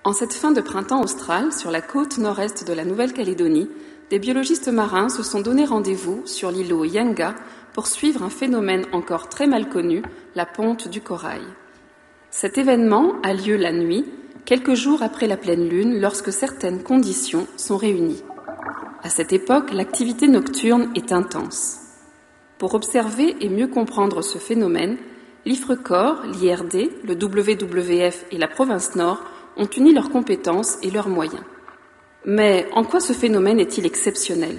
En cette fin de printemps austral, sur la côte nord-est de la Nouvelle-Calédonie, des biologistes marins se sont donné rendez-vous sur l'îlot Yanga pour suivre un phénomène encore très mal connu, la ponte du corail. Cet événement a lieu la nuit, quelques jours après la pleine lune, lorsque certaines conditions sont réunies. À cette époque, l'activité nocturne est intense. Pour observer et mieux comprendre ce phénomène, l'IFRECOR, l'IRD, le WWF et la province Nord ont uni leurs compétences et leurs moyens. Mais en quoi ce phénomène est-il exceptionnel ?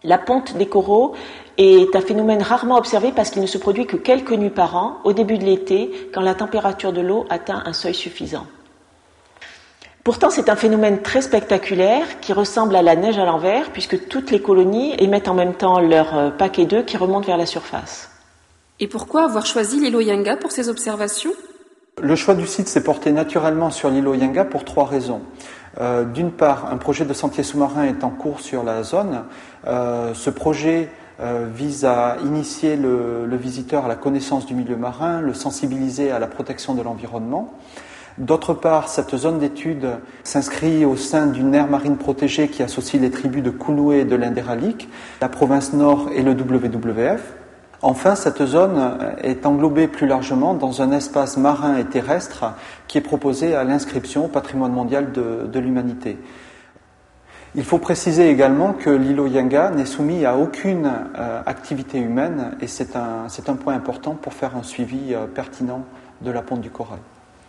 La ponte des coraux est un phénomène rarement observé parce qu'il ne se produit que quelques nuits par an, au début de l'été, quand la température de l'eau atteint un seuil suffisant. Pourtant, c'est un phénomène très spectaculaire qui ressemble à la neige à l'envers, puisque toutes les colonies émettent en même temps leur paquet d'œufs qui remontent vers la surface. Et pourquoi avoir choisi l'îlot Yanga pour ces observations ? Le choix du site s'est porté naturellement sur l'îlot Yanga pour trois raisons. D'une part, un projet de sentier sous-marin est en cours sur la zone. Ce projet vise à initier le visiteur à la connaissance du milieu marin, le sensibiliser à la protection de l'environnement. D'autre part, cette zone d'étude s'inscrit au sein d'une aire marine protégée qui associe les tribus de Kounoué et de l'Inderalik, la province Nord et le WWF. Enfin, cette zone est englobée plus largement dans un espace marin et terrestre qui est proposé à l'inscription au patrimoine mondial de l'humanité. Il faut préciser également que l'îlot Yanga n'est soumis à aucune activité humaine et c'est un point important pour faire un suivi pertinent de la ponte du corail.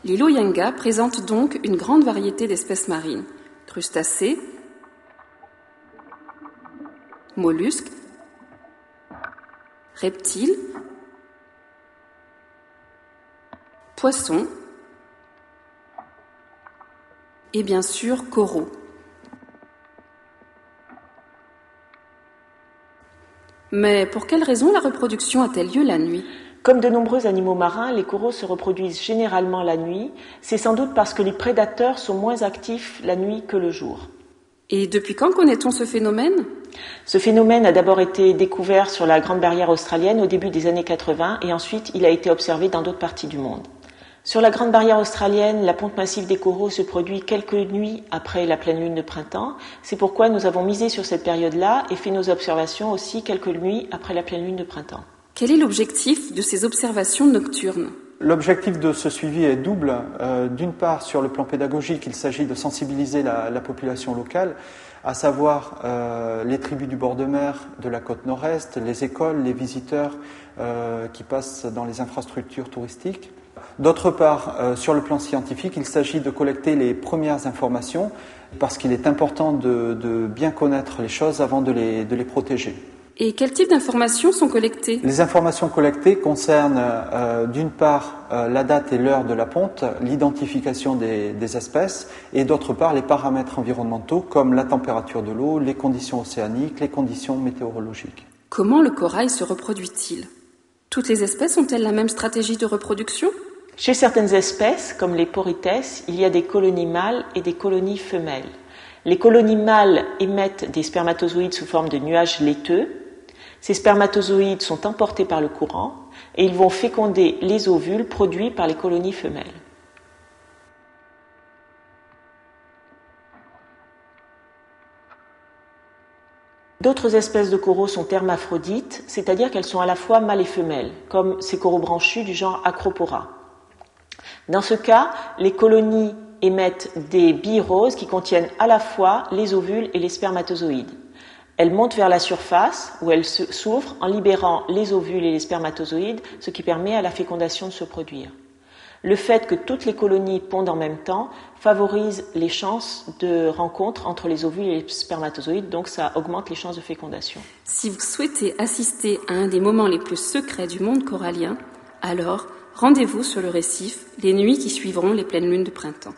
L'îlot Yanga présente donc une grande variété d'espèces marines, crustacés, mollusques, reptiles, poissons et bien sûr coraux. Mais pour quelle raison la reproduction a-t-elle lieu la nuit ? Comme de nombreux animaux marins, les coraux se reproduisent généralement la nuit. C'est sans doute parce que les prédateurs sont moins actifs la nuit que le jour. Et depuis quand connaît-on ce phénomène ? Ce phénomène a d'abord été découvert sur la Grande Barrière australienne au début des années 80 et ensuite il a été observé dans d'autres parties du monde. Sur la Grande Barrière australienne, la ponte massive des coraux se produit quelques nuits après la pleine lune de printemps. C'est pourquoi nous avons misé sur cette période-là et fait nos observations aussi quelques nuits après la pleine lune de printemps. Quel est l'objectif de ces observations nocturnes ? L'objectif de ce suivi est double. D'une part, sur le plan pédagogique, il s'agit de sensibiliser la population locale, à savoir les tribus du bord de mer, de la côte nord-est, les écoles, les visiteurs qui passent dans les infrastructures touristiques. D'autre part, sur le plan scientifique, il s'agit de collecter les premières informations parce qu'il est important de bien connaître les choses avant de les protéger. Et quel type d'informations sont collectées ? Les informations collectées concernent d'une part la date et l'heure de la ponte, l'identification des espèces et d'autre part les paramètres environnementaux comme la température de l'eau, les conditions océaniques, les conditions météorologiques. Comment le corail se reproduit-il ? Toutes les espèces ont-elles la même stratégie de reproduction ? Chez certaines espèces, comme les Porites, il y a des colonies mâles et des colonies femelles. Les colonies mâles émettent des spermatozoïdes sous forme de nuages laiteux. Ces spermatozoïdes sont emportés par le courant et ils vont féconder les ovules produits par les colonies femelles. D'autres espèces de coraux sont hermaphrodites, c'est-à-dire qu'elles sont à la fois mâles et femelles, comme ces coraux branchus du genre Acropora. Dans ce cas, les colonies émettent des billes roses qui contiennent à la fois les ovules et les spermatozoïdes. Elles montent vers la surface où elles s'ouvrent en libérant les ovules et les spermatozoïdes, ce qui permet à la fécondation de se produire. Le fait que toutes les colonies pondent en même temps favorise les chances de rencontre entre les ovules et les spermatozoïdes, donc ça augmente les chances de fécondation. Si vous souhaitez assister à un des moments les plus secrets du monde corallien, alors rendez-vous sur le récif les nuits qui suivront les pleines lunes de printemps.